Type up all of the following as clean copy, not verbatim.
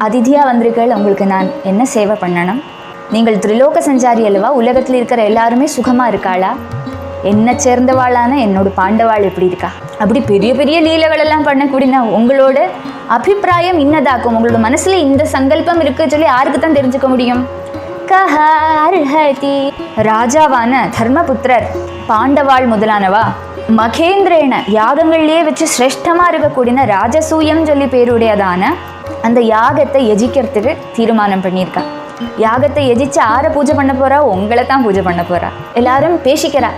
அதிதியாக வந்திருக்கள், உங்களுக்கு நான் என்ன சேவை பண்ணணும்? நீங்கள் திரிலோக சஞ்சாரி அல்லவா? உலகத்தில் இருக்கிற எல்லாருமே சுகமாக இருக்காளா? என்னை சேர்ந்தவாளான என்னோட பாண்டவாள் எப்படி இருக்கா? அப்படி பெரிய பெரிய லீலைகள் எல்லாம் பண்ணக்கூடியனா உங்களோட அபிப்பிராயம் இன்னதாக்கும். உங்களோட மனசில் இந்த சங்கல்பம் இருக்குன்னு சொல்லி யாருக்கு தான் தெரிஞ்சுக்க முடியும்? கஹர்ஹதி ராஜாவான தர்மபுத்திரர் பாண்டவாள் முதலானவா மகேந்திரேன யாகங்கள்லேயே வச்சு சிரேஷ்டமாக இருக்கக்கூடிய ராஜசூயம் சொல்லி பேருடையதான அந்த யாகத்தை யஜிக்கிறதுக்கு தீர்மானம் பண்ணியிருக்கா. யாகத்தை யஜிச்சு ஆரை பூஜை பண்ண போறா? உங்களை தான் பூஜை பண்ண போறா. எல்லாரும் பேசிக்கிறா,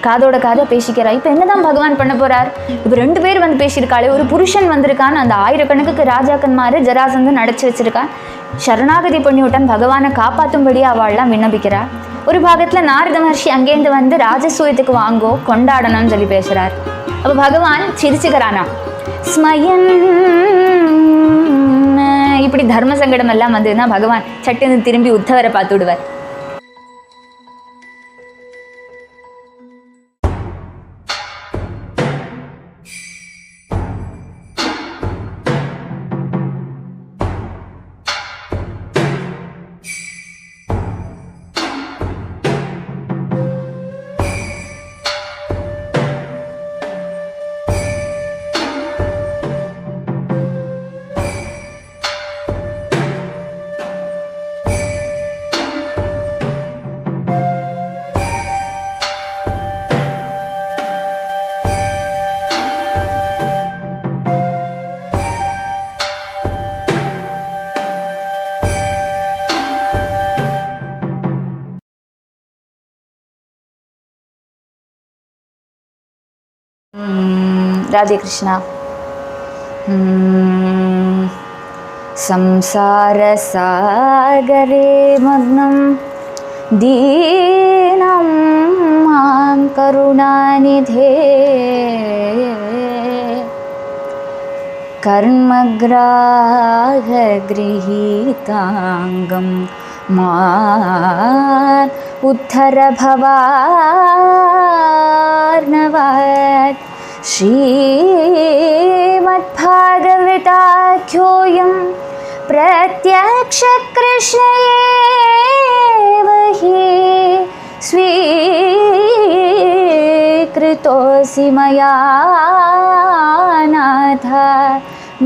காதோட காதை பேசிக்கிறா. இப்போ என்னதான் பகவான் பண்ண போறார்? இப்போ 2 பேர் வந்து பேசியிருக்காளே, ஒரு புருஷன் வந்திருக்கான்னு அந்த ஆயிரக்கணக்குக்கு ராஜாக்கன்மாரு ஜராசந்தன் அடைச்சி வச்சிருக்கான். சரணாகதி பண்ணிவிட்டான், பகவானை காப்பாற்றும்படி அவள்லாம் விண்ணப்பிக்கிறா. ஒரு பாகத்தில் நாரத மகர்ஷி அங்கேருந்து வந்து ராஜசூயத்துக்கு வாங்கோ கொண்டாடணும்னு சொல்லி பேசுறார். அப்போ பகவான் சிரிச்சுக்கிறானா, ஸ்மயன் இப்படி தர்ம சங்கடம் எல்லாம் வந்ததுன்னா பகவான் சட்டுன்னு திரும்பி உத்தவரை பார்த்து விடுவார். राधे कृष्णा। संसार सागरे मग्नं दीनं मां करुणानिधे कर्मग्राहगृहीताङ्गं मां उद्धर भवार्णवात् श्रीमद्भागवताख्योऽयं प्रत्यक्ष कृष्ण एव हि स्वीकृतोऽसि मया नाथ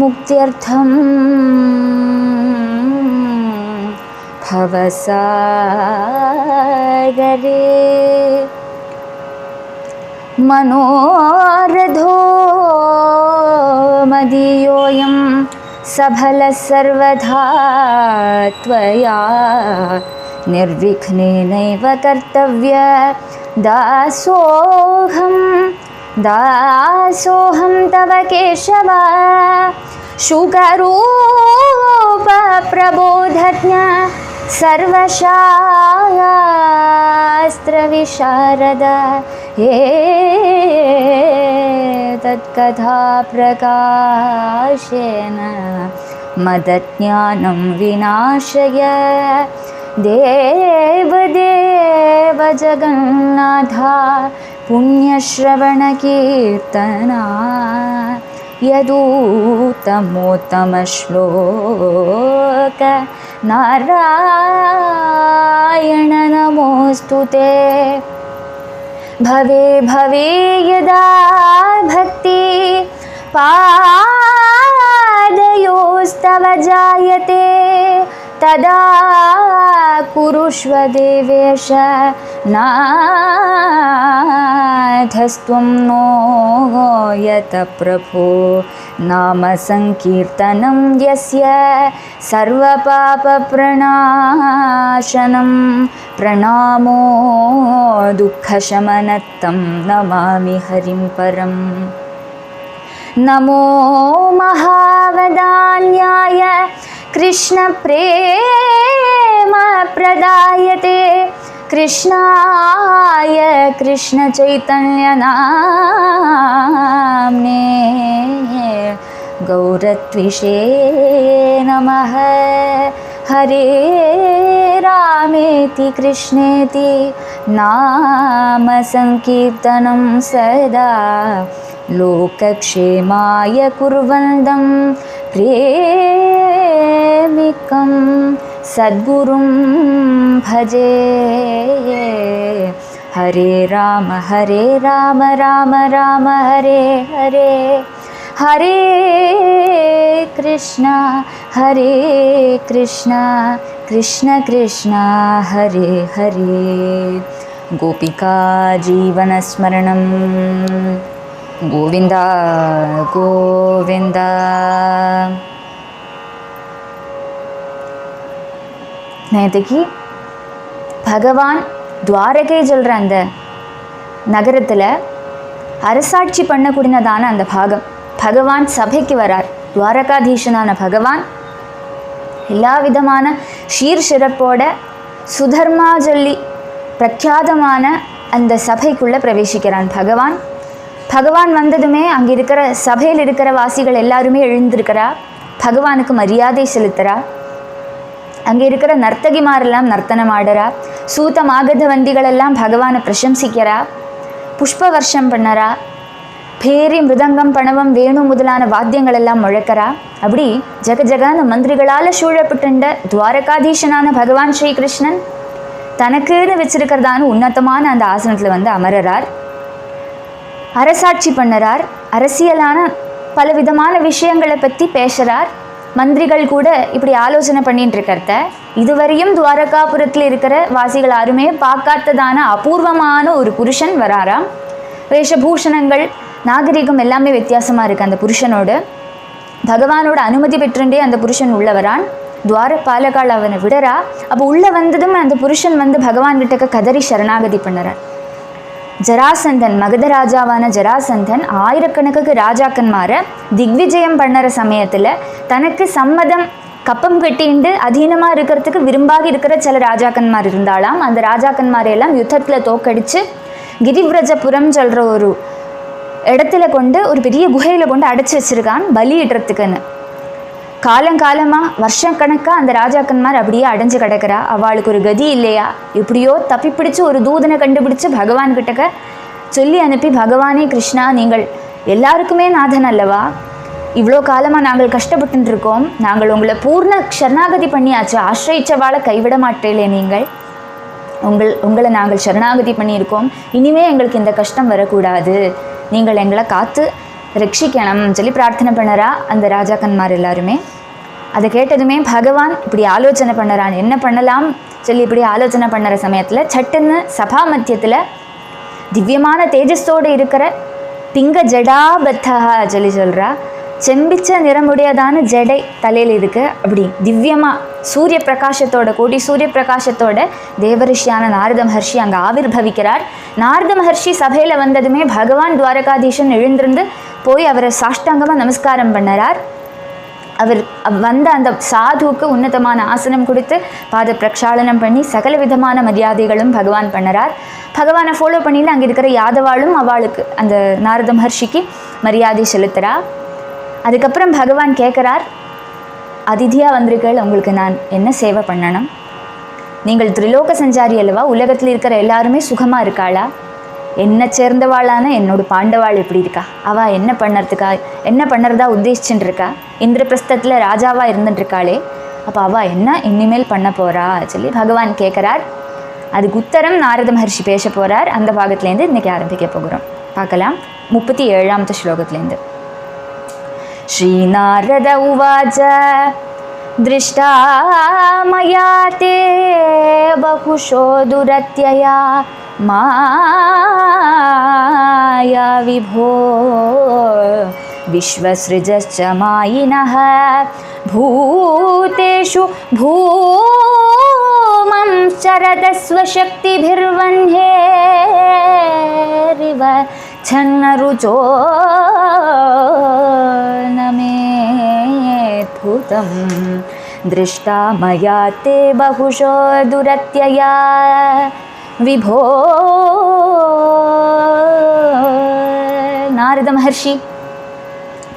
मुक्त्यर्थं भवसागरे। मनोरथो मदीयोऽयं सफलः सर्वथा त्वया निर्विघ्नेनैव कर्तव्यः दासोऽहं तव केशव शुकरूप प्रबोधज्ञ सर्वशास्त्रविशारद तत्कथा प्रकाशेन मदज्ञानं विनाशय देवदेव जगन्नाथ पुण्यश्रवणकीर्तना यदूतमोत्तमश्लोक नारायण नमोऽस्तुते। भवे भवे यदा भक्ति पादयोस्तव जायते तदा कुरुष्व देवेश नाथस्त्वं नो यत प्रभो नाम संकीर्तनं यस्य सर्वपापप्रणाशनं प्रणामो दुःखशमनतं नमामि हरिं परं। नमो महावदान्याय कृष्ण प्रेम प्रदायते कृष्णाय कृष्ण चैतन्य नाम्ने गौरत्विषे नमः। हरे रामेति कृष्णेति नाम संकीर्तनं सदा लोकक्षेमाय कुर्वन्तं प्रेमिकाः एकं सद्गुरुं भजे। हरे राम राम राम हरे हरे, हरे कृष्णा कृष्ण कृष्ण हरे हरे। गोपिका जीवनस्मरणं गोविन्द गोविन्द। நேற்றுக்கு பகவான் துவாரகை சொல்கிற அந்த நகரத்தில் அரசாட்சி பண்ணக்கூடியதான அந்த பாகம் பகவான் சபைக்கு வரார். துவாரகாதீஷனான பகவான் எல்லா விதமான ஷீர் சிறப்போட சுதர்மா சொல்லி பிரख्याதமான அந்த சபைக்குள்ளே பிரவேசிக்கிறான் பகவான். பகவான் வந்ததுமே அங்கே இருக்கிற சபையில் இருக்கிற வாசிகள் எல்லாருமே எழுந்திருக்கிறா, பகவானுக்கு மரியாதை செலுத்துகிறா. அங்கே இருக்கிற நர்த்தகிமாரெல்லாம் நர்த்தனம் ஆடுறா, சூத மாகத வந்திகளெல்லாம் பகவானை பிரசம்சிக்கிறா, புஷ்ப வருஷம் பண்ணறா, பேரி மிருதங்கம் பணவம் வேணு முதலான வாத்தியங்கள் எல்லாம் முழக்கிறா. அப்படி ஜெகஜகான மந்திரிகளால் சூழப்பட்டுண்ட துவாரகாதீஷனான பகவான் ஸ்ரீகிருஷ்ணன் தனக்குன்னு வச்சிருக்கிறதான உன்னதமான அந்த ஆசனத்தில் வந்து அமரறார். அரசாட்சி பண்ணுறார். அரசியலான பலவிதமான விஷயங்களை பற்றி பேசுகிறார். மந்திரிகள் கூட இப்படி ஆலோசனை பண்ணிட்டு இருக்கிறத இதுவரையும் துவாரகாபுரத்தில் இருக்கிற வாசிகள் யாருமே பார்க்காததான அபூர்வமான ஒரு புருஷன் வராராம். வேஷபூஷணங்கள் நாகரிகம் எல்லாமே வித்தியாசமாக இருக்குது அந்த புருஷனோடு. பகவானோட அனுமதி பெற்றுண்டே அந்த புருஷன் உள்ள வரான். துவாரபாலகால் அவனை விடறா. அப்போ உள்ளே வந்ததும் அந்த புருஷன் வந்து பகவான்கிட்ட கதறி சரணாகதி பண்ணுறார். ஜராசந்தன், மகத ராஜாவான ஜராசந்தன் ஆயிரக்கணக்குக்கு ராஜாக்கன்மாரை திக்விஜயம் பண்ணுற சமயத்தில் தனக்கு சம்மதம் கப்பம் கட்டிண்டு அதீனமாக இருக்கிறதுக்கு விரும்பாகி இருக்கிற சில ராஜாக்கன்மார் இருந்தாலாம். அந்த ராஜாக்கன்மாரையெல்லாம் யுத்தத்தில் தோக்கடித்து கிரிவிரஜபுரம் சொல்கிற ஒரு இடத்துல கொண்டு ஒரு பெரிய குகையில் கொண்டு அடைச்சி வச்சுருக்கான் பலியிடுறதுக்குன்னு. காலங்காலமாக வருஷக்கணக்காக அந்த ராஜாக்கன்மார் அப்படியே அடைஞ்சு கிடக்கிறா. அவளுக்கு ஒரு கதி இல்லையா, எப்படியோ தப்பி பிடிச்சி ஒரு தூதனை கண்டுபிடிச்சி பகவான்கிட்டக்க சொல்லி அனுப்பி, பகவானே கிருஷ்ணா, நீங்கள் எல்லாருக்குமே நாதன் அல்லவா, இவ்வளோ காலமாக நாங்கள் கஷ்டப்பட்டு இருக்கோம், நாங்கள் உங்களை பூர்ண சரணாகதி பண்ணியாச்சு, ஆசிரியிச்சவாளை கைவிட மாட்டேலே, நீங்கள் உங்களை நாங்கள் சரணாகதி பண்ணியிருக்கோம், இனிமே எங்களுக்கு இந்த கஷ்டம் வரக்கூடாது, நீங்கள் எங்களை காத்து ரட்சிக்கணும் சொல்லி பிரார்த்தனை பண்ணுறா அந்த ராஜாக்கன்மார் எல்லாருமே. அதை கேட்டதுமே பகவான் இப்படி ஆலோசனை பண்ணுறான், என்ன பண்ணலாம் சொல்லி இப்படி ஆலோசனை பண்ணுற சமயத்தில் சட்டுன்னு சபா மத்தியத்தில் திவ்யமான தேஜஸோடு இருக்கிற பிங்க ஜடாபத்தா சொல்லி சொல்கிறா. செம்பிச்ச நிறமுடையதான ஜடை தலையில் இருக்குது. அப்படி திவ்யமாக சூரிய பிரகாசத்தோட, கோடி சூரிய பிரகாசத்தோட தேவரிஷியான நாரத மகர்ஷி அங்கே ஆவிர்பவிக்கிறார். நாரத மகர்ஷி சபையில் வந்ததுமே பகவான் துவாரகாதீஷன் எழுந்திருந்து போய் அவரை சாஷ்டாங்கமாக நமஸ்காரம் பண்ணுறார். அவர் வந்த அந்த சாதுவுக்கு உன்னதமான ஆசனம் கொடுத்து பாத பிரக்ஷாலனம் பண்ணி சகல விதமான மரியாதைகளும் பகவான் பண்ணுறார். பகவானை ஃபாலோ பண்ணியில் அங்கே இருக்கிற யாதவாளும் அவளுக்கு அந்த நாரத மகர்ஷிக்கு மரியாதை செலுத்துகிறா. அதுக்கப்புறம் பகவான் கேட்குறார், அதிதியாக வந்திருக்கள், உங்களுக்கு நான் என்ன சேவை பண்ணணும்? நீங்கள் திரிலோக சஞ்சாரி அல்லவா, உலகத்தில் இருக்கிற எல்லாருமே சுகமாக இருக்காளா? என்னை சேர்ந்தவாளான என்னோட பாண்டவாள் எப்படி இருக்கா? அவள் என்ன பண்ணுறதா உத்தேசிச்சுட்டு இருக்கா? இந்திரபிரஸ்தத்தில் ராஜாவாக இருந்துட்டுருக்காளே, அப்போ அவள் என்ன இனிமேல் பண்ண போகிறா சொல்லி பகவான் கேட்குறார். அதுக்கு உத்தரம் நாரத மகர்ஷி பேச போகிறார். அந்த பாகத்துலேருந்து இன்றைக்கி ஆரம்பிக்க போகிறோம். பார்க்கலாம் 37வது ஸ்லோகத்துலேருந்து. ஸ்ரீநாரத உவாச்ச दृष्टा मया ते बहुशो दुरत्यया माया विभो विश्वसृजश्च मायिनः भूतेषु भूमं चरदस्वशक्तिभिर्वह्नेरिव छन्नरुचो न मेऽद्भुतं दृष्टा मया ते बहुशो दुरत्यया विभो. நாரத மகர்ஷி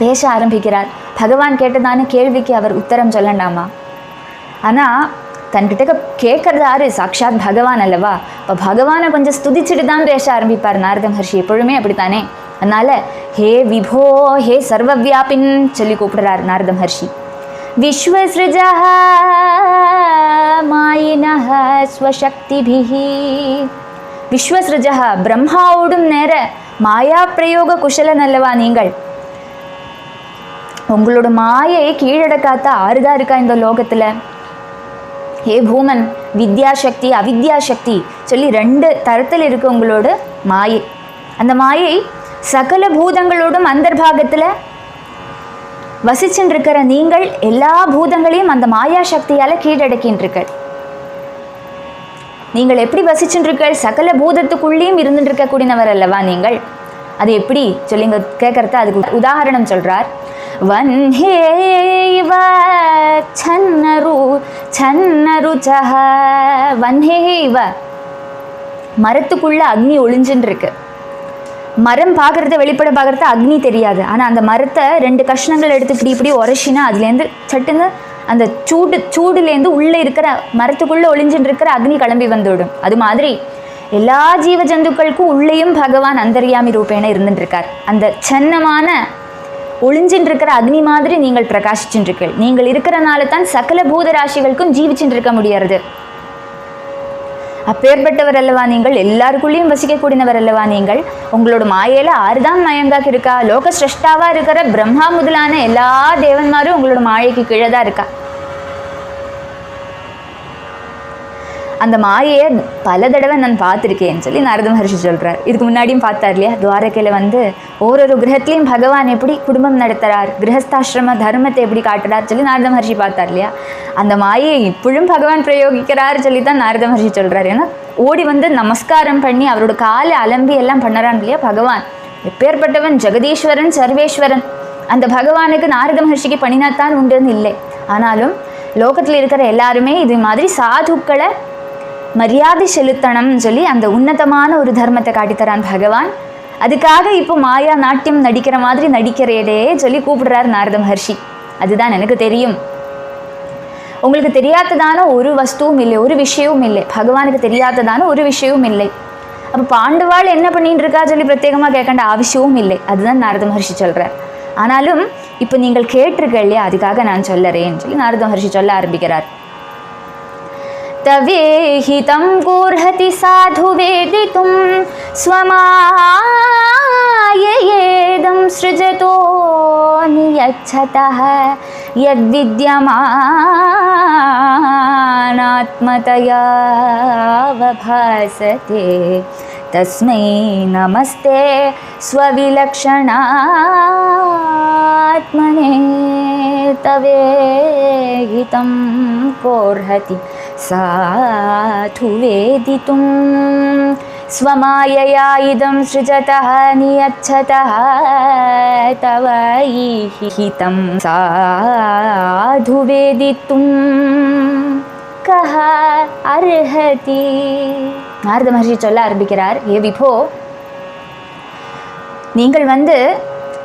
பேச ஆரம்பிக்கிறார். பகவான் கேட்டதான கேள்விக்கு அவர் உத்தரம் சொல்லண்டாமா? ஆனால் தன்கிட்ட கேட்கறது யாரு? சாக்ஷாத் பகவான் அல்லவா? இப்போ பகவானை கொஞ்சம் ஸ்துதிச்சுட்டு தான் பேச ஆரம்பிப்பார் நாரத மகர்ஷி, எப்பொழுதுமே அப்படித்தானே. அதனால் ஹே விபோ, ஹே சர்வவியாபின்னு சொல்லி கூப்பிடுறார் நாரத மகர்ஷி. விஸ்வஸ்ருஜா ஸ்வசக்திபிஹி. விஸ்வசிருஜः பிரம்மாவோடும் நேர மாயா பிரயோக குஷலன் அல்லவா நீங்கள். உங்களோட மாயை கீழடக்காத்த ஆறுதான் இருக்கா இந்த லோகத்துல. ஹே பூமன், வித்யாசக்தி அவித்யாசக்தி சொல்லி 2 தரத்தில் இருக்கு உங்களோட மாயை. அந்த மாயை சகல பூதங்களோடும் அந்தர்பாகத்தில் வசிச்சுட்டு இருக்கிற நீங்கள் எல்லா பூதங்களையும் அந்த மாயா சக்தியால் கீழடக்கின்றிருக்கள். நீங்கள் எப்படி வசிச்சுருக்கள்? சகல பூதத்துக்குள்ளேயும் இருந்துட்டு இருக்கக்கூடியவர் அல்லவா நீங்கள். அது எப்படி சொல்லிங்க கேட்கறத அதுக்கு உதாரணம் சொல்றார். வன்ஹேவ சன்னருச்சஹ. வன்ஹேவ மரத்துக்குள்ள அக்னி ஒளிஞ்சுன்னு இருக்கு. மரம் பார்க்குறத வெளிப்பட பார்க்குறத அக்னி தெரியாது. ஆனால் அந்த மரத்தை 2 கஷ்ணங்கள் எடுத்து இப்படி உரைச்சினா அதுலேருந்து சட்டுன்னு அந்த சூடுலேருந்து உள்ளே இருக்கிற மரத்துக்குள்ளே ஒளிஞ்சுட்டு இருக்கிற அக்னி கிளம்பி வந்துவிடும். அது மாதிரி எல்லா ஜீவ ஜந்துக்களுக்கும் உள்ளேயும் பகவான் அந்தர்யாமி ரூபேன இருந்துட்டுருக்கார். அந்த சின்னமான ஒளிஞ்சின்னு இருக்கிற அக்னி மாதிரி நீங்கள் பிரகாசிச்சுருக்கள். நீங்கள் இருக்கிறனால தான் சகல பூதராசிகளுக்கும் ஜீவிச்சுட்டு இருக்க முடியாது. அப்பேற்பட்டவர் அல்லவா நீங்கள். எல்லாருக்குள்ளேயும் வசிக்கக்கூடியவர் அல்லவா நீங்கள். உங்களோட மாயையில் ஆறுதான் மயங்காக இருக்கா. லோக சிரஷ்டாவா இருக்கிற பிரம்மா முதலான எல்லா தேவன்மாரும் உங்களோட மாயைக்கு கீழே தான் இருக்கா. அந்த மாயையை பல தடவை நான் பார்த்துருக்கேன்னு சொல்லி நாரத மகர்ஷி சொல்கிறார். இதுக்கு முன்னாடியும் பார்த்தார் இல்லையா, துவாரகையில் வந்து ஒவ்வொரு கிரகத்திலையும் பகவான் எப்படி குடும்பம் நடத்துகிறார், கிரகஸ்தாசிரம தர்மத்தை எப்படி காட்டுறார் சொல்லி நாரத மகர்ஷி பார்த்தார் இல்லையா. அந்த மாயை இப்பொழுதும் பகவான் பிரயோகிக்கிறார் சொல்லி தான் நாரத மகர்ஷி சொல்கிறார். ஏன்னா ஓடி வந்து நமஸ்காரம் பண்ணி அவரோட காலை அலம்பி எல்லாம் பண்ணுறான் இல்லையா பகவான். எப்பேற்பட்டவன் ஜெகதீஸ்வரன் சர்வேஸ்வரன். அந்த பகவானுக்கு நாரத மகர்ஷிக்கு பண்ணினாத்தான் உண்டுன்னு இல்லை. ஆனாலும் லோகத்தில் இருக்கிற எல்லாருமே இது மாதிரி சாதுக்களை மரியாதை செலுத்தணும்னு சொல்லி அந்த உன்னதமான ஒரு தர்மத்தை காட்டித்தரான் பகவான். அதுக்காக இப்போ மாயா நாட்டியம் நடிக்கிற மாதிரி நடிக்கிறேடே சொல்லி கூப்பிடுறார் நாரத மகர்ஷி. அதுதான் எனக்கு தெரியும். உங்களுக்கு தெரியாததான ஒரு வஸ்துவும் இல்லை, ஒரு விஷயமும் இல்லை. பகவானுக்கு தெரியாததான ஒரு விஷயமும் இல்லை. அப்போ பாண்டவாள் என்ன பண்ணிட்டு இருக்கா சொல்லி பிரத்யேகமாக கேட்கண்ட அவசியமும் இல்லை. அதுதான் நாரத மகர்ஷி சொல்கிறார். ஆனாலும் இப்போ நீங்கள் கேட்டிருக்க இல்லையா, அதுக்காக நான் சொல்லறேன்னு சொல்லி நாரத மகர்ஷி சொல்ல ஆரம்பிக்கிறார். तवेहितं गोर्हति साधु वेदितुं स्वमाययेदं सृजतो नियच्छतः यद्विद्यमानात्मतया वभासते तस्मै नमस्ते स्वविलक्षणात्मने तवेहितं गोर्हति साधु वेदितुं स्वमायया इदं सृजतः नियच्छतः तव हितं साधु वेदितुं कः अर्हति. நாரத மகர்ஷி சொல்ல ஆரம்பிக்கிறார். ஏ விபோ, நீங்கள் வந்து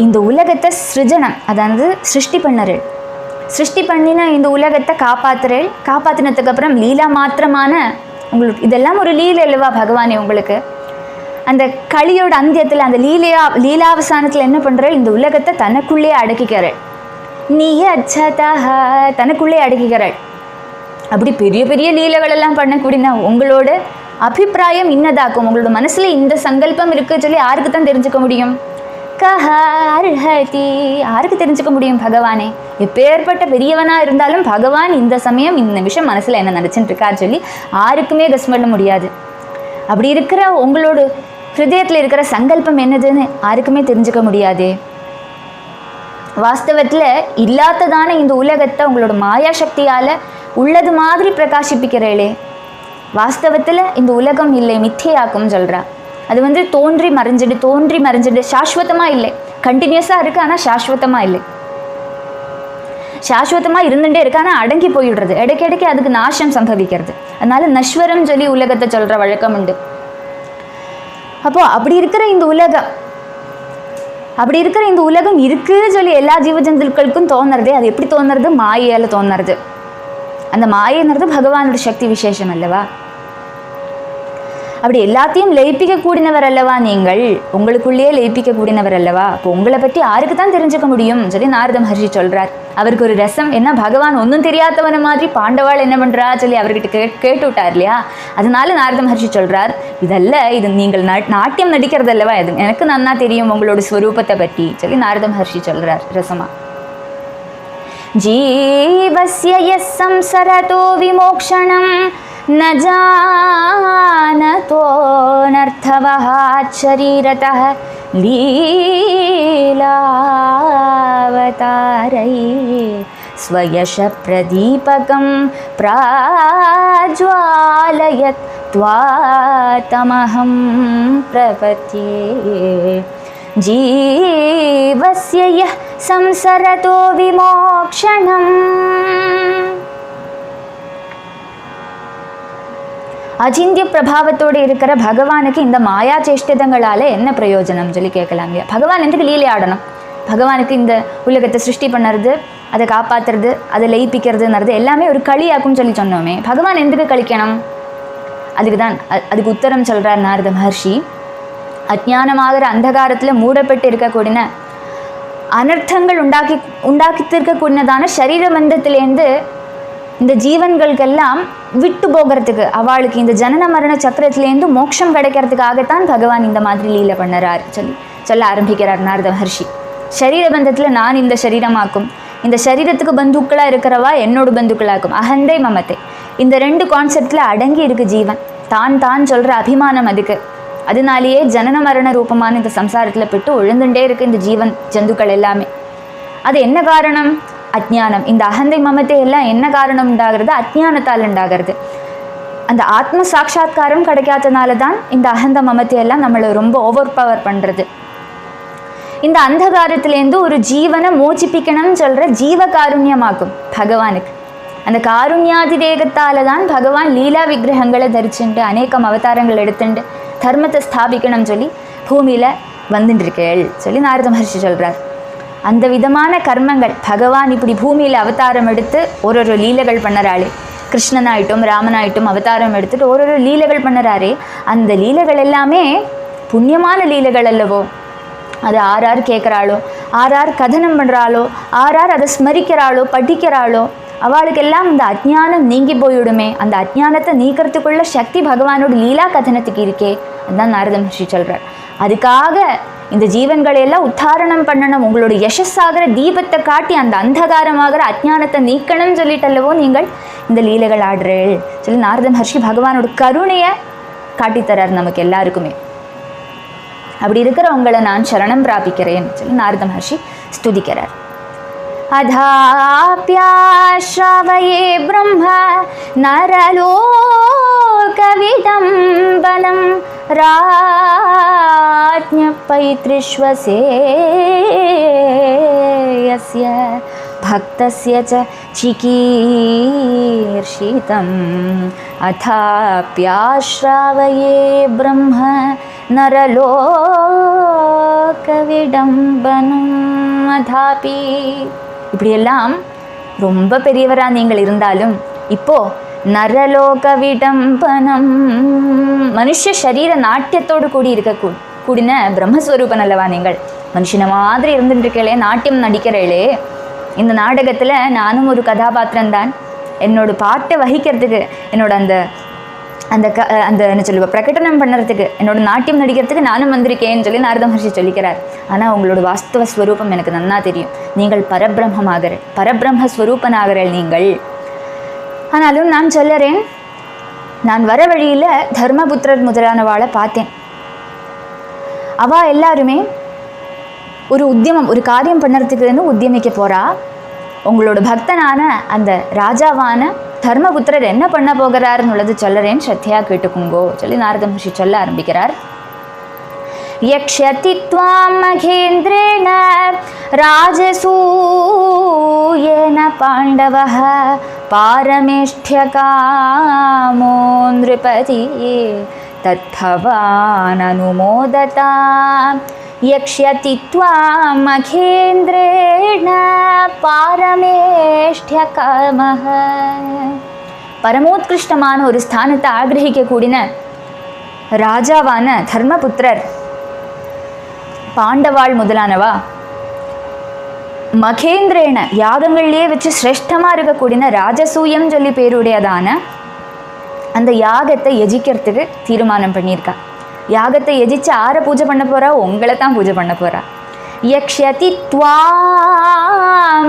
இந்த உலகத்தை சிருஜனம், அதாவது சிருஷ்டி பண்ணறீள். சிருஷ்டி பண்ணின இந்த உலகத்தை காப்பாத்துறேள். காப்பாற்றினதுக்கு அப்புறம் லீலா மாத்திரமான உங்களுக்கு இதெல்லாம் ஒரு லீலை அல்லவா பகவானே. உங்களுக்கு அந்த களியோட அந்தியத்தில் அந்த லீலாவசானத்தில் என்ன பண்ணுறேள், இந்த உலகத்தை தனக்குள்ளே அடக்கிக்கிறாள். நீயே அச்சதாக தனக்குள்ளே அடக்கிக்கிறாள். அப்படி பெரிய பெரிய லீலைகள் எல்லாம் பண்ணக்கூடிய உங்களோட அபிப்பிராயம் இன்னதாக்கும். உங்களோட மனசில் இந்த சங்கல்பம் இருக்குது சொல்லி யாருக்கு தான் தெரிஞ்சுக்க முடியும்? கஹ அர்ஹதி, யாருக்கு தெரிஞ்சுக்க முடியும் பகவானே? எப்பேற்பட்ட பெரியவனாக இருந்தாலும் பகவான் இந்த சமயம் இந்த நிமிஷம் மனசில் என்ன நினச்சிட்டு இருக்கார் சொல்லி யாருக்குமே கஸ் பண்ண முடியாது. அப்படி இருக்கிற உங்களோட ஹிருதயத்தில் இருக்கிற சங்கல்பம் என்னதுன்னு யாருக்குமே தெரிஞ்சுக்க முடியாது. வாஸ்தவத்தில் இல்லாததான இந்த உலகத்தை உங்களோட மாயா சக்தியால் உள்ளது மாதிரி பிரகாசிப்பிக்கிறீளே. வாஸ்தவத்தில் இந்த உலகம் இல்லை, மித்தியாக்கும் சொல்கிறா. அது வந்து தோன்றி மறைஞ்சிடு சாஸ்வதமாக இல்லை. கண்டினியூஸாக இருக்குது, ஆனால் சாஸ்வதமாக இல்லை. சாஸ்வதமாக இருந்துகிட்டே இருக்கு, ஆனால் அடங்கி போயிடுறது. இடைக்கிடைக்கு அதுக்கு நாசம் சம்பவிக்கிறது. அதனால நஸ்வரம் சொல்லி உலகத்தை சொல்கிற வழக்கம் உண்டு. அப்போது அப்படி இருக்கிற இந்த உலகம் இருக்குன்னு சொல்லி எல்லா ஜீவஜந்துக்களுக்கும் தோணுறதே. அது எப்படி தோணுறது? மாயையால் தோணுறது. அந்த மாயைன்றது பகவானோட சக்தி விசேஷம் அல்லவா. அப்படி எல்லாத்தையும் லயிப்பிக்க கூடினவர் அல்லவா நீங்கள், உங்களுக்குள்ளேயே லயிப்பிக்க கூடினவர் அல்லவா, அப்போ உங்களை பற்றி யாருக்கு தான் தெரிஞ்சுக்க முடியும் சொல்லி நாரத மகர்ஷி சொல்றார். அவருக்கு ஒரு ரசம் என்ன, பகவான் ஒன்றும் தெரியாதவன மாதிரி பாண்டவாள் என்ன பண்றா சொல்லி அவர்கிட்ட கேட்டு விட்டார் இல்லையா. அதனால நாரத மகர்ஷி சொல்றார், இதல்ல, இது நீங்கள் நாட்டியம் நடிக்கிறது அல்லவா, இது எனக்கு நன்னா தெரியும் உங்களோட ஸ்வரூபத்தை பற்றி சொல்லி நாரத மகர்ஷி சொல்றார் ரசமா. ஜீவஸ்ய யஸ் சம்சரதோ விமோக்ஷணம் न जानतो नर्थवहात् शरीरतः लीलावतारै स्वयश प्रदीपकं प्राज्वालयत् त्वातमहं प्रपद्ये जीवस्य यः संसरतो विमोक्षणम्. அஜிந்திய பிரபாவத்தோடு இருக்கிற பகவானுக்கு இந்த மாயா சேஷ்டிதங்களால் என்ன பிரயோஜனம் சொல்லி கேட்கலாம் இல்லையா. பகவான் எதுக்கு லீலை ஆடணும், பகவானுக்கு இந்த உலகத்தை சிருஷ்டி பண்ணுறது, அதை காப்பாற்றுறது, அதை லயிப்பிக்கிறதுங்கிறது எல்லாமே ஒரு களியாக்கும்னு சொல்லி சொன்னோமே, பகவான் எதுக்கு கழிக்கணும், அதுக்கு உத்தரம் சொல்கிறார் நாரத மகர்ஷி. அஜ்ஞானமாகிற அந்தகாரத்தில் மூடப்பட்டு இருக்கக்கூடிய அனர்த்தங்கள் உண்டாக்கித்திருக்கக்கூடியதான சரீர பந்தத்திலேருந்து இந்த ஜீவன்களுக்கெல்லாம் விட்டு போகிறதுக்கு, அவளுக்கு இந்த ஜனன மரண சக்கரத்திலேருந்து மோட்சம் கிடைக்கிறதுக்காகத்தான் பகவான் இந்த மாதிரி லீலை பண்ணுறார் சொல்ல ஆரம்பிக்கிறார் நாரத மகர்ஷி. சரீர பந்தத்தில் நான் இந்த சரீரமாக்கும், இந்த சரீரத்துக்கு பந்துக்களாக இருக்கிறவா என்னோட பந்துக்களாக்கும், அகந்தை மமத்தை, இந்த ரெண்டு கான்செப்டில் அடங்கி இருக்கு ஜீவன். தான் சொல்கிற அபிமானம் அதுக்கு, அதனாலேயே ஜனன மரண ரூபமான இந்த சம்சாரத்தில் போட்டு விழுந்துட்டே இருக்குது இந்த ஜீவன் ஜந்துக்கள் எல்லாமே. அது என்ன காரணம், அஜ்ஞானம். இந்த அகந்தை மமத்தை எல்லாம் என்ன காரணம் உண்டாகிறது, அஜ்ஞானத்தால் உண்டாகிறது. அந்த ஆத்ம சாட்சா்காரம் கிடைக்காதனால தான் இந்த அகந்த மமத்தை எல்லாம் நம்மளை ரொம்ப ஓவர் பவர் பண்ணுறது. இந்த அந்தகாரத்திலேருந்து ஒரு ஜீவனை மோச்சிப்பிக்கணும்னு சொல்கிற ஜீவ காருண்யமாக்கும் பகவானுக்கு. அந்த காருண்யாதிரேகத்தால் தான் பகவான் லீலா விக்கிரகங்களை தரிச்சுட்டு அநேகம் அவதாரங்கள் எடுத்துட்டு தர்மத்தை ஸ்தாபிக்கணும்னு சொல்லி பூமியில் வந்துட்டுருக்கேள் சொல்லி நாரத மகர்ஷி சொல்கிறார். அந்த விதமான கர்மங்கள் பகவான் இப்படி பூமியில் அவதாரம் எடுத்து ஒரு லீலைகள் பண்ணுறாளே, கிருஷ்ணனாயிட்டும் ராமனாயிட்டும் அவதாரம் எடுத்துட்டு ஒரு லீலைகள் பண்ணுறாரே, அந்த லீலைகள் எல்லாமே புண்ணியமான லீலைகள் அல்லவோ. அது ஆறார் கேட்குறாளோ, ஆறார் கதனம் பண்ணுறாளோ, ஆறார் அதை ஸ்மரிக்கிறாளோ படிக்கிறாளோ, அவளுக்கெல்லாம் இந்த அஜ்ஞானம் நீங்கி போயிடுமே. அந்த அஜ்ஞானத்தை நீக்கிறதுக்குள்ள சக்தி பகவானோட லீலா கதனத்துக்கு இருக்கே, அதுதான் நாரத மகர்ஷி சொல்கிறார். அதுக்காக இந்த ஜீவன்களையெல்லாம் உத்தாரணம் பண்ணணும், உங்களோட யசஸாகிற தீபத்தை காட்டி அந்த அந்தகாரமாகிற அஜ்ஞானத்தை நீக்கணும்னு சொல்லிட்டல்லவோ நீங்கள் இந்த லீலைகள் ஆடுறேள் சொல்லி நாரத மகர்ஷி பகவானோட கருணையை காட்டித்தரார் நமக்கு எல்லாருக்குமே. அப்படி இருக்கிற உங்களை நான் சரணம் பிராபிக்கிறேன் சொல்லி நாரத மகர்ஷி ஸ்துதிக்கிறார். அதாப்யாஸ்ரவயே பிரம்ம நரலோகவிடம்பனம் ராஜ்ஞ பைத்ரிஷ்வசேயஸ்ய பக்தஸ்ய ச சிகீர்ஷிதம் அதாப்யாஸ்ரவயே பிரம்ம நரலோகவிடம்பனம் அதாபி. இப்படியெல்லாம் ரொம்ப பெரியவராக நீங்கள் இருந்தாலும் இப்போது நரலோக விடம்பனம், மனுஷ சரீர நாட்டியத்தோடு கூடி கூடின பிரம்மஸ்வரூபன் அல்லவா நீங்கள். மனுஷனை மாதிரி இருந்துட்டுருக்கே, நாட்டியம் நடிக்கிறேளே. இந்த நாடகத்தில் நானும் ஒரு கதாபாத்திரம்தான். என்னோட பாட்டை வகிக்கிறதுக்கு, என்னோட அந்த அந்த அந்த என்ன சொல்லுவா பிரகடனம் பண்ணுறதுக்கு, என்னோட நாட்டியம் நடிக்கிறதுக்கு நானும் வந்திருக்கேன்னு சொல்லி நாரத மகர்ஷி சொல்லிக்கிறார். ஆனால் உங்களோட வாஸ்தவ ஸ்வரூபம் எனக்கு நன்னா தெரியும். நீங்கள் பரபிரம்மஸ்வரூபனாகிறீர்கள் நீங்கள். ஆனாலும் நான் சொல்லுறேன், நான் வர வழியில் தர்மபுத்திரர் முதலானவாளை பார்த்தேன். அவள் எல்லாருமே ஒரு உத்தியமம், ஒரு காரியம் பண்ணுறதுக்குன்னு உத்தியமிக்க போகிறா. உங்களோட பக்தனான அந்த ராஜாவான தர்மபுத்திரர் என்ன பண்ண போகிறாருன்னு உள்ளது சொல்லுறேன், ஸ்ரத்தையாக கேட்டுக்குங்கோ சொல்லி நாரத மகர்ஷி சொல்ல ஆரம்பிக்கிறார். யக்ஷதி த்வாம் மகேந்திரேண ராஜசூயேன பாண்டவः பாரமேஷ்ட்யகாமோ நிருபதி தத்பவான் அனுமோததாம். யக்ஷதி த்வாம் மகேந்திரேண பாரமேஷ்ட்யகாமः. பரமோத்கிருஷ்டமான ஒரு ஸ்தானத்தை ஆகிரகிக்க கூடின ராஜாவான தர்மபுத்திரர் பாண்டவாள் முதலானவா மகேந்திரேன யாகங்கள்லேயே வச்சு சிரேஷ்டமாக இருக்கக்கூடிய ராஜசூயம் சொல்லி பேருடையதான அந்த யாகத்தை யஜிக்கிறதுக்கு தீர்மானம் பண்ணியிருக்கா. யாகத்தை யஜிச்சு ஆரை பூஜை பண்ண போகிறா? உங்களை தான் பூஜை பண்ண போகிறா. யக்ஷதி த்வா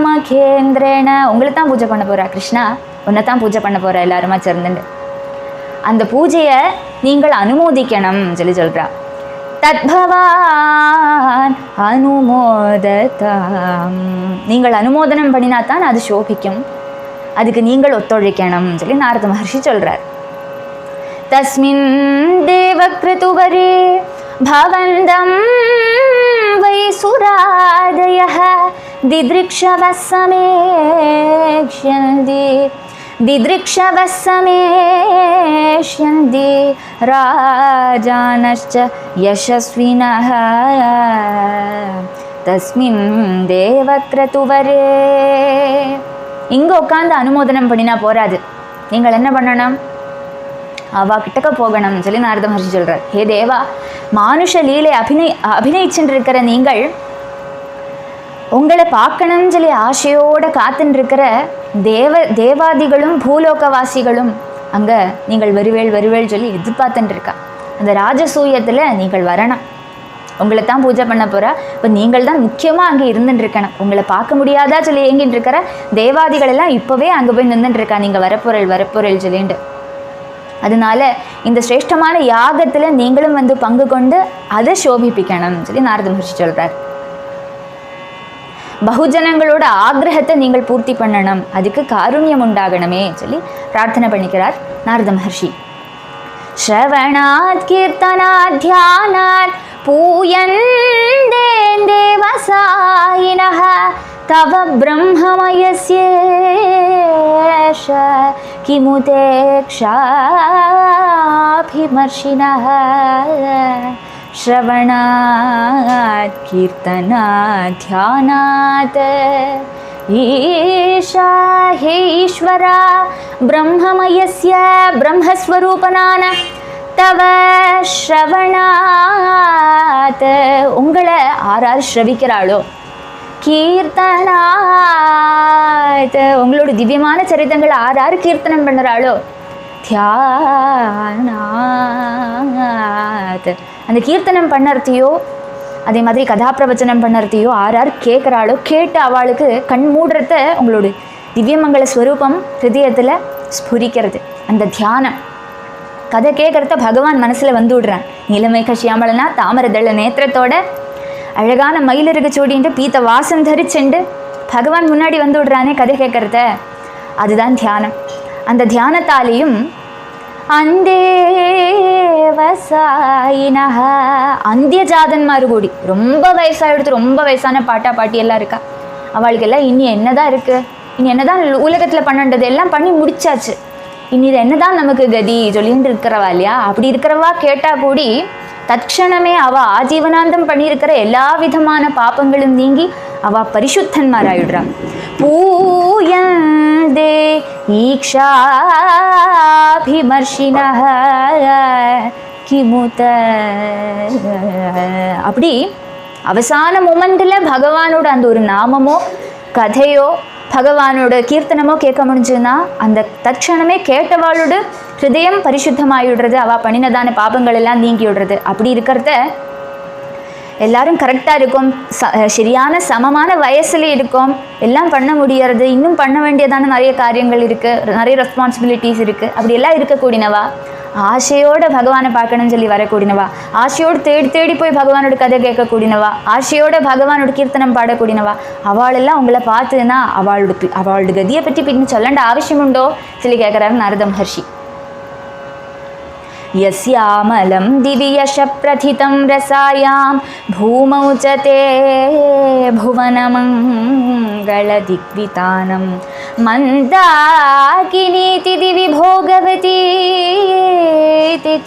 மகேந்திரேன, உங்களை தான் பூஜை பண்ண போகிறா. கிருஷ்ணா உன்னை தான் பூஜை பண்ண போகிறா எல்லாருமா சேர்ந்துண்டு. அந்த பூஜையை நீங்கள் அனுமோதிக்கணும் சொல்லி சொல்கிறா. தத்பவான் அனுமோததாம், நீங்கள் அனுமோதனம் பண்ணினாத்தான் அது சோபிக்கும், அதுக்கு நீங்கள் ஒத்துழைக்கணும் சொல்லி நாரத மகர்ஷி சொல்கிறார். தஸ்மின் தேவக்ருதுவரே பவந்தம் வைசுராதயः தித்ருக்ஷவः சமேஷ்யந்தி ராஜானश्च யசஸ்வினः தஸ்மின் தேவக்ருதுவரே. இங்கே உட்காந்து அனுமோதனம் பண்ணினா போராது, நீங்கள் என்ன பண்ணணும்? அவா கிட்டக்க போகணும் சொல்லி நாரத மகர்ஷி சொல்கிறார். ஹே தேவா, மானுஷ லீலை அபிநயிச்சுட்டு இருக்கிற நீங்கள் உங்களை பார்க்கணும்னு சொல்லி ஆசையோடு காத்துன்னு இருக்கிற தேவாதிகளும் பூலோகவாசிகளும் அங்கே நீங்கள் வருவேள் சொல்லி எதிர்பார்த்துட்டு இருக்கா. அந்த ராஜசூயத்தில் நீங்கள் வரணும், உங்களை தான் பூஜை பண்ண போகிறா. இப்போ நீங்கள் தான் முக்கியமாக அங்கே இருந்துட்டு இருக்கணும். உங்களை பார்க்க முடியாதா சொல்லி ஏங்கிட்டு இருக்கிற தேவாதிகள் எல்லாம் இப்போவே அங்கே போய் நின்றுட்டு இருக்கா, நீங்கள் வரப்போறேள் சொல்லிட்டு. அதனால இந்த சிரேஷ்டமான யாகத்தில் நீங்களும் வந்து பங்கு கொண்டு அதை சோபிப்பிக்கணும் சொல்லி நாரத மகர்ஷி சொல்கிறார். பகுஜனங்களோட ஆக்ரகத்தை நீங்கள் பூர்த்தி பண்ணணும், அதுக்கு காருண்யம் உண்டாகணுமே சொல்லி பிரார்த்தனை பண்ணிக்கிறார் நாரத மகர்ஷி. ஸ்ரவணாத் கீர்த்தனாத் தியானாத் பூயந்தே தேவசாயினஹ தவ பிரம்மமயஸ்யேஷ கிமுதே க்ஷாபிமர்ஷினஹ. श्रवणात् कीर्तनात् ध्यानात् ईशा हे ईश्वरा ब्रह्ममयस्य ब्रह्मस्वरूपनाன तव श्रवणात्, உங்களை ஆறாறு ஸ்ரவிக்கிறாளோ, கீர்த்தனாத் உங்களோட திவ்யமான சரித்தங்களை ஆறாறு கீர்த்தனம் பண்ணுறாளோ, தியானாத் அந்த கீர்த்தனம் பண்ணறதையோ அதே மாதிரி கதாப்பிரவச்சனம் பண்ணறதையோ ஆறார் கேட்குறாளோ, கேட்டு அவளுக்கு கண் மூடுறத உங்களோட திவ்யமங்கல ஸ்வரூபம் ஹிருதயத்தில் ஸ்புரிக்கிறது. அந்த தியானம் கதை கேட்குறத பகவான் மனசில் வந்து விடுறான். நீலமேக சியாமலனா தாமரதள நேத்திரத்தோட அழகான மயிலிறகு சூடின்ட்டு பீத்த வாசம் தரிச்சுண்டு பகவான் முன்னாடி வந்து விடுறானே கதை கேட்குறத, அதுதான் தியானம். அந்த தியானத்தாலேயும் அந்தேவசாயினஹ அந்திய ஜாதன்மாரு கூடி ரொம்ப வயசாகிடுத்து, ரொம்ப வயசான பாட்டி எல்லாம் இருக்கா. அவளுக்கெல்லாம் இனி என்னதான் இருக்குது, இனி என்னதான் உலகத்தில் பண்ணது எல்லாம் பண்ணி முடிச்சாச்சு, இனி இது என்னதான் நமக்கு கதி சொல்லிட்டு இருக்கிறவா இல்லையா. அப்படி இருக்கிறவா கேட்டால் கூடி தட்சணமே அவள் ஆஜீவனாந்தம் பண்ணியிருக்கிற எல்லா விதமான பாப்பங்களும் நீங்கி அவள் பரிசுத்தன்மாராயிடுறா. பூயந்தே ஈக்ஷாபிமர்ஷினஹ கிமுத. அப்படி அவசான மொமெண்டில் பகவானோட அந்த ஒரு நாமமோ கதையோ பகவானோட கீர்த்தனமோ கேட்க முடிஞ்சுன்னா அந்த தட்சணமே கேட்டவாளோட ஹிருதயம் பரிசுத்தமாகிடுறது, அவள் பண்ணினதான பாபங்கள் எல்லாம் நீங்கி விடுறது. அப்படி இருக்கிறத எல்லாரும் கரெக்டாக இருக்கும், சரியான சமமான வயசில் இருக்கும், எல்லாம் பண்ண முடியறது. இன்னும் பண்ண வேண்டியதான நிறைய காரியங்கள் இருக்குது, நிறைய ரெஸ்பான்சிபிலிட்டிஸ் இருக்குது. அப்படியெல்லாம் இருக்கக்கூடியனவா, ஆசையோடு பகவானை பார்க்கணும்னு சொல்லி வரக்கூடியனவா, ஆசையோடு தேடி போய் பகவானோட கதை கேட்கக்கூடியனவா, ஆசையோட பகவானோட கீர்த்தனம் பாடக்கூடியனவா, அவளெல்லாம் உங்களை பார்த்துன்னா அவளோட கதியை பற்றி பின்னு சொல்லண்ட அவசியம் உண்டோ சொல்லி கேட்குறாரு நாரத மகர்ஷி. यस्यामलं दिव्यशप्रथितं रसायां भूमौ च ते भुवनमङ्गलदिग्वितानं मन्दाकिनीति दिवि भोगवती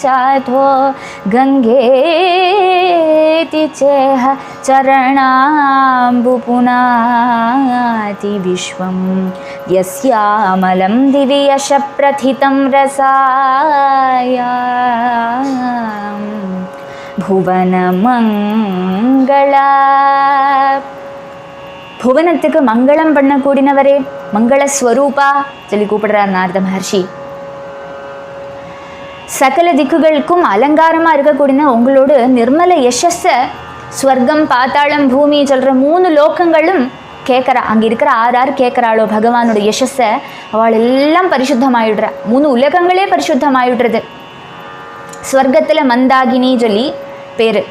चाथो गंगेति चेह चरणाम्बु पुनाति विश्वं यस्यामलं दिवि यशप्रथितं रसायां भुवनमङ्गला. புவனத்துக்கு மங்களம் பண்ண கூடினவரே, மங்கள ஸ்வரூபா சொல்லி கூப்பிடுறார் நாரத மகர்ஷி. சகல திக்குகளுக்கும் அலங்காரமா இருக்கக்கூடிய உங்களோட நிர்மல யசஸ ஸ்வர்க்கம் பாத்தாளம் பூமி சொல்ற 3 லோகங்களும் கேட்கறா. அங்க இருக்கிற ஆறு கேட்கறாளோ பகவானோட யசஸ, அவள் எல்லாம் பரிசுத்தமாயிடுறா. 3 உலகங்களே பரிசுத்தமாயிடுறது. ஸ்வர்க்கத்துல மந்தாகினி சொல்லி பேரு.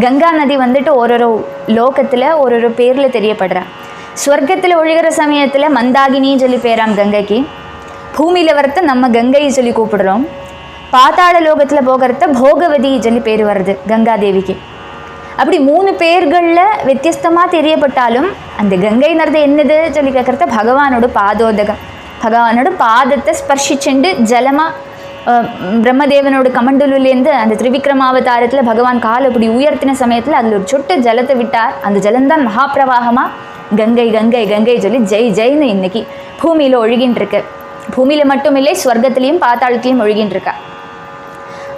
கங்கா நதி வந்துட்டு ஒரு லோகத்தில் ஒரு பேரில் தெரியப்படுறா. ஸ்வர்க்கத்தில் ஒழுகிற சமயத்தில் மந்தாகினின்னு சொல்லி பேராம் கங்கைக்கு. பூமியில் வரத்த நம்ம கங்கையை சொல்லி கூப்பிடுறோம். பாதாள லோகத்தில் போகிறத போகவதி சொல்லி பேர் வருது கங்காதேவிக்கு. அப்படி 3 பேர்களில் வித்தியஸ்தமாக தெரியப்பட்டாலும் அந்த கங்கைங்கிறது என்னது சொல்லி கேட்குறத பகவானோட பாதோதகம். பகவானோட பாதத்தை ஸ்பர்ஷிச்சுண்டு ஜலமாக பிரம்மதேவனோட கமண்டலுலேருந்து அந்த திரிவிக்ரமாவதாரத்தில் பகவான் கால் அப்படி உயர்த்தின சமயத்தில் அதில் ஒரு சொட்டு ஜலத்தை விட்டார். அந்த ஜலம்தான் மகாபிரவாகமாக கங்கை கங்கை கங்கை சொல்லி ஜெய் ஜெய்னு இன்னைக்கு பூமியில் ஒழுகின்னு இருக்கு. பூமியில் மட்டும் இல்லை, ஸ்வர்க்கத்திலையும் பாத்தாளத்திலையும் ஒழுகின்னு இருக்கா.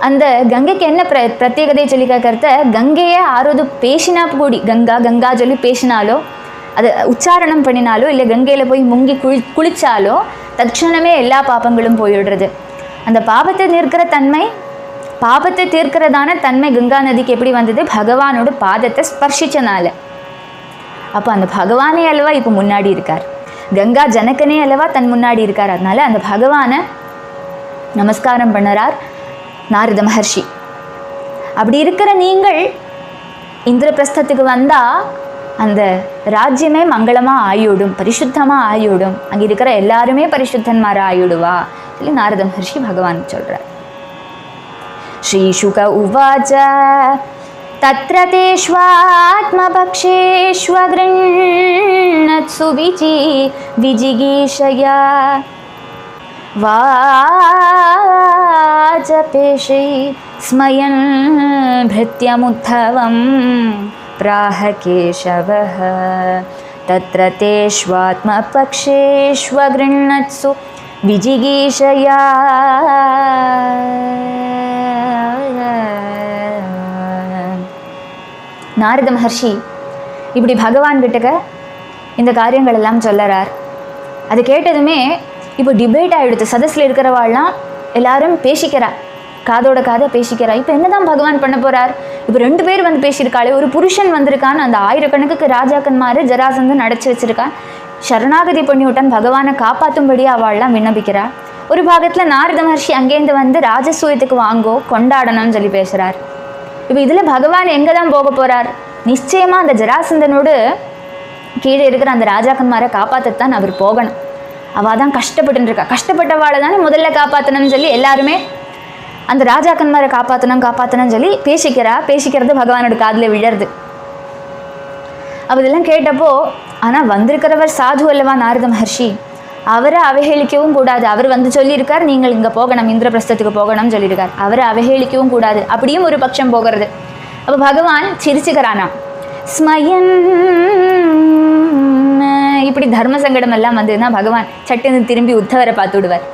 அந்த கங்கைக்கு என்ன பிரத்யேகதை சொல்லி கேட்கறத, கங்கையை ஆரோது பேசினா கூடி கங்கா கங்கா சொல்லி பேசினாலோ, அது உச்சாரணம் பண்ணினாலோ, இல்லை கங்கையில் போய் முங்கி குளிச்சாலோ தட்சணமே எல்லா பாபங்களும் போயிடுறது. அந்த பாபத்தை தீர்க்கிற தன்மை, பாபத்தை தீர்க்கிறதான தன்மை கங்கா நதிக்கு எப்படி வந்தது? பகவானோட பாதத்தை ஸ்பர்ஷிச்சனால. அப்போ அந்த பகவானே அல்லவா இப்போ முன்னாடி இருக்கார். கங்கா ஜனகனே அல்லவா தன் முன்னாடி இருக்கார். அதனால அந்த பகவானை நமஸ்காரம் பண்ணுறார் நாரத மகர்ஷி. அப்படி இருக்கிற நீங்கள் இந்திரபிரஸ்தத்துக்கு வந்தால் அந்த ராஜ்யமே மங்களமாக ஆயுடும், பரிசுத்தமாக ஆயுடும். அங்கே இருக்கிற எல்லாருமே பரிசுத்தன்மார ஆயுடுவா சொல்லி நாரத மகர்ஷி பகவான் சொல்கிறார். ஸ்ரீசுக உவாச்ச தத்ர தேஷ்வாத்மபக்ஷேஷ்வக்ருண்ணத்சு விஜிகீஷயா வாஜபேஷை ஸ்மயன் பிருத்யமுத்தவம் प्राह केशवः तत्र तेष्वात्मपक्षेष्वगृह्णत्सु विजिगीषया. நாரத மகர்ஷி இப்படி பகவான் கிட்டக்க இந்த காரியங்கள் எல்லாம் சொல்லறார். அது கேட்டதுமே இப்போ டிபேட் ஆகிடுது. சதஸில் இருக்கிறவாள்லாம் எல்லாரும் பேசிக்கிறா, காதோட காதை பேசிக்கிறா. இப்போ என்னதான் பகவான் பண்ண போறார்? இப்போ 2 பேர் வந்து பேசியிருக்காளே, ஒரு புருஷன் வந்திருக்கான், அந்த ஆயிரக்கணக்குக்கு ராஜாக்கன்மாரு ஜராசந்தன் அடைச்சி வச்சிருக்கான், சரணாகதி பண்ணிவிட்டான், பகவானை காப்பாற்றும்படி அவள்லாம் விண்ணப்பிக்கிறா. ஒரு பாகத்தில் நாரத மகர்ஷி அங்கேருந்து வந்து ராஜசூயத்துக்கு வாங்கோ கொண்டாடணும்னு சொல்லி பேசுகிறார். இப்போ இதில் பகவான் எங்கே தான் போக போகிறார்? நிச்சயமாக அந்த ஜராசந்தனோடு கீழே இருக்கிற அந்த ராஜாக்கன்மாரை காப்பாற்றத்தான் அவர் போகணும். அவள் தான் கஷ்டப்பட்டுருக்கா. கஷ்டப்பட்டவாளை தானே முதல்ல காப்பாற்றணும்னு சொல்லி எல்லாருமே அந்த ராஜாக்கன்மாரை காப்பாற்றணும்னு சொல்லி பேசிக்கிறது பகவானோட காதில் விழருது. இதெல்லாம் கேட்டப்போ, ஆனால் வந்திருக்கிறவர் சாது அல்லவா நாரத மகர்ஷி, அவரை அவஹேளிக்கவும் கூடாது. அவர் வந்து சொல்லியிருக்கார், நீங்கள் இங்கே போகணும், இந்திரபிரஸ்தத்துக்கு போகணும்னு சொல்லியிருக்கார். அவரை அவஹேளிக்கவும் கூடாது. அப்படியும் ஒரு பட்சம் போகிறது. அப்போ பகவான் சிரிச்சுக்கிறானா, ஸ்மயன். இப்படி தர்ம சங்கடம் எல்லாம் வந்ததுன்னா பகவான் சட்டுன்னு திரும்பி உத்தவரை பார்த்து விடுவார்.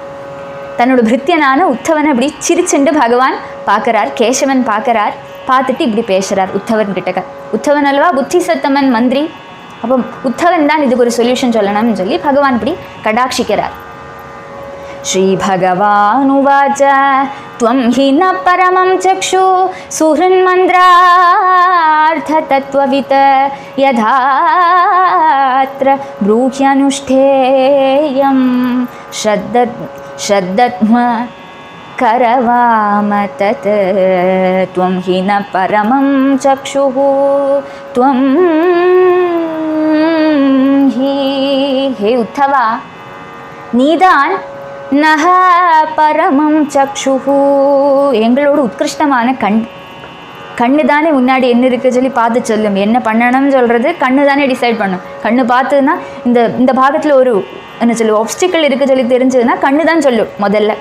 தன்னோட பிருத்தியனான உத்தவனை அப்படி சிரிச்சுண்டு பகவான் பார்க்குறார். கேசவன் பார்க்குறார். பார்த்துட்டு இப்படி பேசுகிறார் உத்தவன் கிட்டக்க. உத்தவன் அல்லவா புத்தி சத்தமன் மந்திரி. அப்போ உத்தவன் தான் இதுக்கு ஒரு சொல்யூஷன் சொல்லணும்னு சொல்லி பகவான் இப்படி கடாட்சிக்கிறார். ஸ்ரீ பகவான் உவாச்ச त्वं हि न परमं चक्षु सुहृन्मन्द्रार्थ तत्त्ववित् यथात्र ब्रूह्यनुष्ठेयं श्रद्धत्म करवाम तत् त्वं हि न परमं चक्षुः त्वं हि हे उद्धवा நீதான் நஹ பரமம் சக்ஷுஹு, எங்களோட உத்கிருஷ்டமான கண்ணு தானே முன்னாடி என்ன இருக்குது சொல்லி பார்த்து சொல்லும். என்ன பண்ணணும்னு சொல்கிறது கண்ணு தானே டிசைட் பண்ணும். கண்ணு பார்த்துன்னா இந்த பாகத்தில் ஒரு என்ன சொல்லு ஆப்ஸ்டிக்கல் இருக்குது சொல்லி தெரிஞ்சதுன்னா கண்ணு தான் சொல்லும் முதல்ல.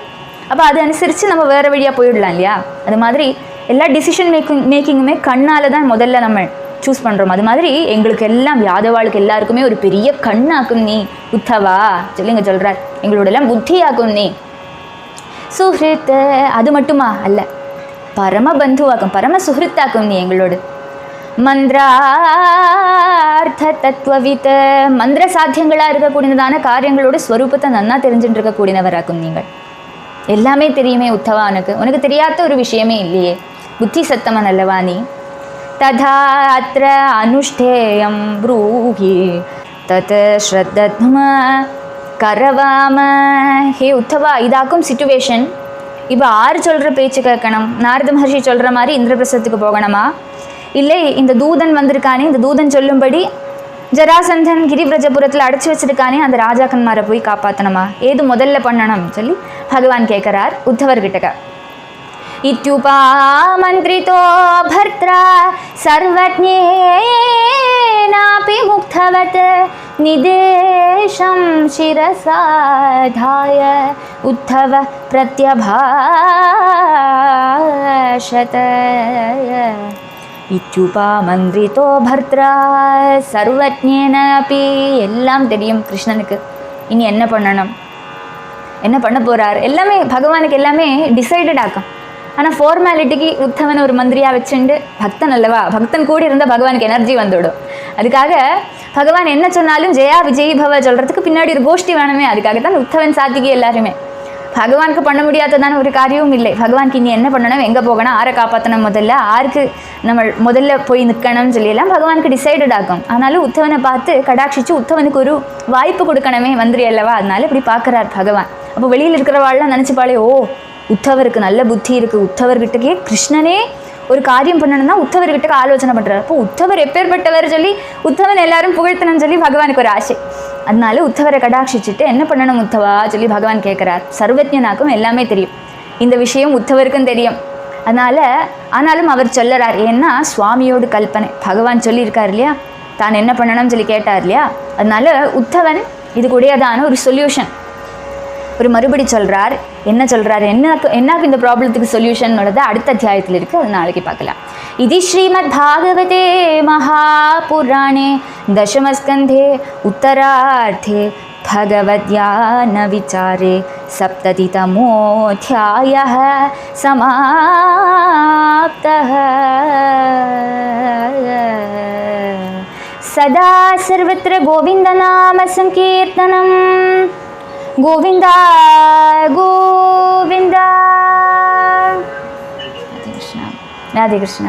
அப்போ அது அனுசரித்து நம்ம வேறு வழியாக போயிடலாம் இல்லையா. அது மாதிரி எல்லா டிசிஷன் மேக்கிங்குமே கண்ணால் தான் முதல்ல நம்ம சூஸ் பண்ணுறோம். அது மாதிரி எங்களுக்கு எல்லாம் யாதவாளுக்கு எல்லாருக்குமே ஒரு பெரிய கண்ணாக்கும் நீ உத்தவா சொல்லிங்க சொல்கிறார். எங்களோட எல்லாம் புத்தியாக்கும் நீ சுஹித். அது மட்டுமா அல்ல, பரம பந்துவாக்கும் பரம சுஹித்தாக்கும் நீ எங்களோடு. மந்திரார்த்த தத்துவவித், மந்திர சாத்தியங்களாக இருக்கக்கூடியதான காரியங்களோட ஸ்வரூபத்தை நன்னா தெரிஞ்சுட்டு இருக்கக்கூடியவராக்கும் நீங்கள். எல்லாமே தெரியுமே உத்தவா, உனக்கு தெரியாத ஒரு விஷயமே இல்லையே, புத்தி சத்தமன் அல்லவா நீ. ததா அத்ர அனுஷ்டேயம் ப்ரூஹி தத் ஸ்ரத்தத்ம கரவாம. ஹே உத்தவா, இதாக்கும் சிச்சுவேஷன். இப்போ ஆறு சொல்கிற பேச்சு கேட்கணும்? நாரத மகர்ஷி சொல்கிற மாதிரி இந்திரபிரசத்துக்கு போகணுமா, இல்லை இந்த தூதன் வந்திருக்கானே இந்த தூதன் சொல்லும்படி ஜராசந்தன் கிரிவிரஜபுரத்தில் அடைச்சி வச்சிருக்கானே அந்த ராஜாக்கன்மாரை போய் காப்பாற்றணுமா, ஏது முதல்ல பண்ணணும் சொல்லி பகவான் கேட்குறார் உத்தவர்கிட்ட. இத்யுபாமந்திரிதோ பர்த்ரா சர்வஜ்ஞேனாபி முக்தவத் நிதேஷம் சிரசாதாய உத்தவ பிரத்யபாஷத. இத்யுபாமந்திரிதோ பர்த்ரா சர்வஜ்ஞேன அப்பி, எல்லாம் தெரியும் கிருஷ்ணனுக்கு. இனி என்ன பண்ணணும், என்ன பண்ண போகிறார், எல்லாமே பகவானுக்கு எல்லாமே டிசைடட் ஆக்கும். ஆனால் ஃபார்மாலிட்டிக்கு உத்தவன் ஒரு மந்திரியாக வச்சுண்டு, பக்தன் அல்லவா, பக்தன் கூடி இருந்தால் பகவானுக்கு எனர்ஜி வந்துவிடும். அதுக்காக பகவான் என்ன சொன்னாலும் ஜெயா விஜய் பவ சொல்கிறதுக்கு பின்னாடி ஒரு கோஷ்டி வேணுமே. அதுக்காக தான் உத்தவன் சாத்திகி எல்லாருமே. பகவானுக்கு பண்ண முடியாததான ஒரு காரியமும் இல்லை. பகவானுக்கு இனி என்ன பண்ணணும், எங்கே போகணும், ஆரை காப்பாற்றணும், முதல்ல ஆருக்கு நம்ம முதல்ல போய் நிற்கணும்னு சொல்லியெல்லாம் பகவானுக்கு டிசைடட் ஆகும். ஆனாலும் உத்தவனை பார்த்து கடாட்சிச்சு உத்தவனுக்கு ஒரு வாய்ப்பு கொடுக்கணுமே, மந்திரி அல்லவா. அதனால இப்படி பார்க்குறார் பகவான். அப்போ வெளியில் இருக்கிறவாள்லாம் நினச்சிப்பாளே, ஓ உத்தவருக்கு நல்ல புத்தி இருக்குது, உத்தவர்கிட்டக்கே கிருஷ்ணனே ஒரு காரியம் பண்ணணும்னா உத்தவர்கிட்ட ஆலோசனை பண்ணுறாரு. அப்போ உத்தவர் எப்பேற்பட்டவர் சொல்லி உத்தவன் எல்லாரும் புகழ்த்தணும்னு சொல்லி பகவானுக்கு ஒரு ஆசை. அதனால உத்தவரை கடாட்சிச்சுட்டு என்ன பண்ணணும் உத்தவா சொல்லி பகவான் கேட்குறார். சர்வஜனாக்கும் எல்லாமே தெரியும், இந்த விஷயம் உத்தவருக்கும் தெரியும். ஆனாலும் அவர் சொல்லறார். ஏன்னா சுவாமியோடு கல்பனை, பகவான் சொல்லியிருக்கார் இல்லையா, தான் என்ன பண்ணணும்னு சொல்லி கேட்டார் இல்லையா. அதனால உத்தவன் இது கூடியதான ஒரு சொல்யூஷன் ஒரு மறுபடி சொல்கிறார். என்ன சொல்கிறார், என்னாக்கு இந்த ப்ராப்ளத்துக்கு சொல்யூஷன்னோடது அடுத்த அத்தியாயத்தில் இருக்குது, அது நாளைக்கு பார்க்கலாம். இது ஸ்ரீமத் பாகவதே மகாபுராணே தசமஸ்கந்தே உத்தரார்த்தே भगवद्यान विचारे सप्ततितमोऽध्यायः समाप्तः। सदा सर्वत्र गोविन्दनाम संकीर्तनं गोविन्द गोविन्द। राधे कृष्ण राधे कृष्ण।